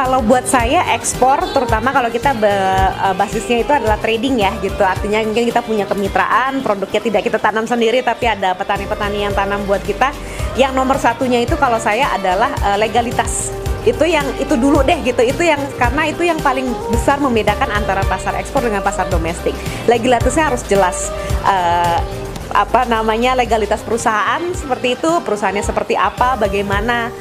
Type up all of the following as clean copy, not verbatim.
Kalau buat saya ekspor, terutama kalau kita basisnya itu adalah trading ya gitu. Artinya mungkin kita punya kemitraan, produknya tidak kita tanam sendiri tapi ada petani-petani yang tanam buat kita. Yang nomor satunya itu kalau saya adalah legalitas. Itu dulu deh gitu. Karena itu yang paling besar membedakan antara pasar ekspor dengan pasar domestik. Legalitasnya harus jelas. Legalitas perusahaan seperti itu, perusahaannya seperti apa, bagaimana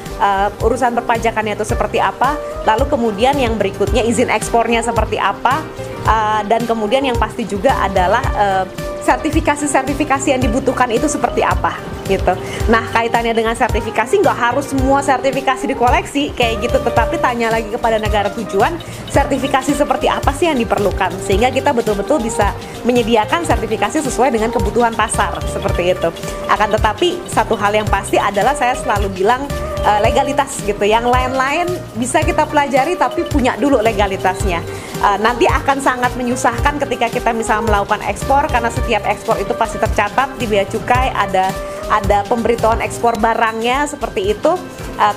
urusan perpajakannya itu seperti apa, lalu kemudian yang berikutnya izin ekspornya seperti apa, dan kemudian yang pasti juga adalah sertifikasi yang dibutuhkan itu seperti apa gitu. Nah, kaitannya dengan sertifikasi, nggak harus semua sertifikasi dikoleksi kayak gitu, tetapi tanya lagi kepada negara tujuan, sertifikasi seperti apa sih yang diperlukan, sehingga kita betul-betul bisa menyediakan sertifikasi sesuai dengan kebutuhan pasar, seperti itu. Akan tetapi, satu hal yang pasti adalah saya selalu bilang legalitas gitu. Yang lain-lain bisa kita pelajari tapi punya dulu legalitasnya. Nanti akan sangat menyusahkan ketika kita misalnya melakukan ekspor, karena setiap ekspor itu pasti tercatat di bea cukai, ada pemberitahuan ekspor barangnya seperti itu.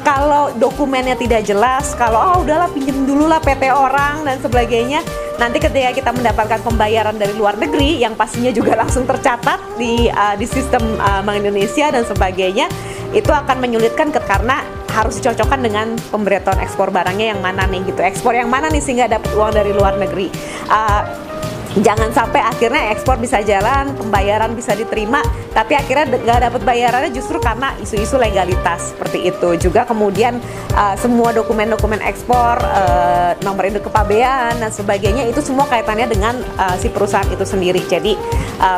Kalau dokumennya tidak jelas, kalau udahlah pinjem dulu lah PT orang dan sebagainya, nanti ketika kita mendapatkan pembayaran dari luar negeri yang pastinya juga langsung tercatat di sistem Bank Indonesia dan sebagainya, itu akan menyulitkan karena harus dicocokkan dengan pemberitahuan ekspor barangnya yang mana nih gitu, ekspor yang mana nih sehingga dapat uang dari luar negeri. Jangan sampai akhirnya ekspor bisa jalan, pembayaran bisa diterima, tapi akhirnya nggak dapat bayarannya justru karena isu-isu legalitas seperti itu. Juga kemudian semua dokumen-dokumen ekspor, nomor induk kepabean dan sebagainya, itu semua kaitannya dengan si perusahaan itu sendiri. Jadi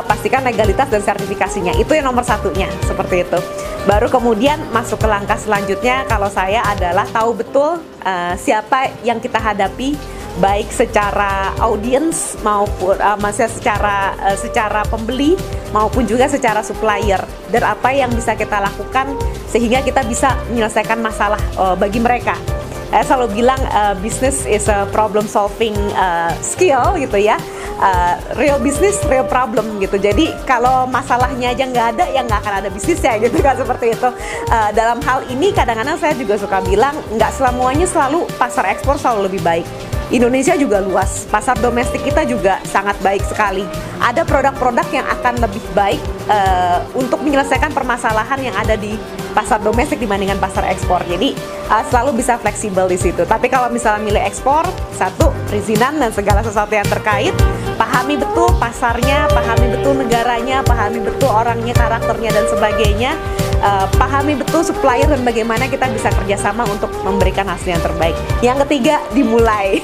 pastikan legalitas dan sertifikasinya, itu yang nomor satunya seperti itu. Baru kemudian masuk ke langkah selanjutnya, kalau saya adalah tahu betul siapa yang kita hadapi, baik secara audiens maupun secara pembeli maupun juga secara supplier, dan apa yang bisa kita lakukan sehingga kita bisa menyelesaikan masalah bagi mereka. Saya selalu bilang business is a problem solving skill gitu ya. Real business, real problem gitu. Jadi kalau masalahnya aja nggak ada, ya nggak akan ada bisnisnya gitu kan, seperti itu. Dalam hal ini kadang-kadang saya juga suka bilang nggak semuanya selalu pasar ekspor selalu lebih baik. Indonesia juga luas, pasar domestik kita juga sangat baik sekali. Ada produk-produk yang akan lebih baik untuk menyelesaikan permasalahan yang ada di pasar domestik dibandingkan pasar ekspor. Jadi selalu bisa fleksibel di situ. Tapi kalau misalnya milih ekspor, satu, perizinan dan segala sesuatu yang terkait, pahami betul pasarnya, pahami betul negaranya, pahami betul orangnya, karakternya dan sebagainya. Pahami betul supplier dan bagaimana kita bisa kerjasama untuk memberikan hasil yang terbaik. Yang ketiga, dimulai.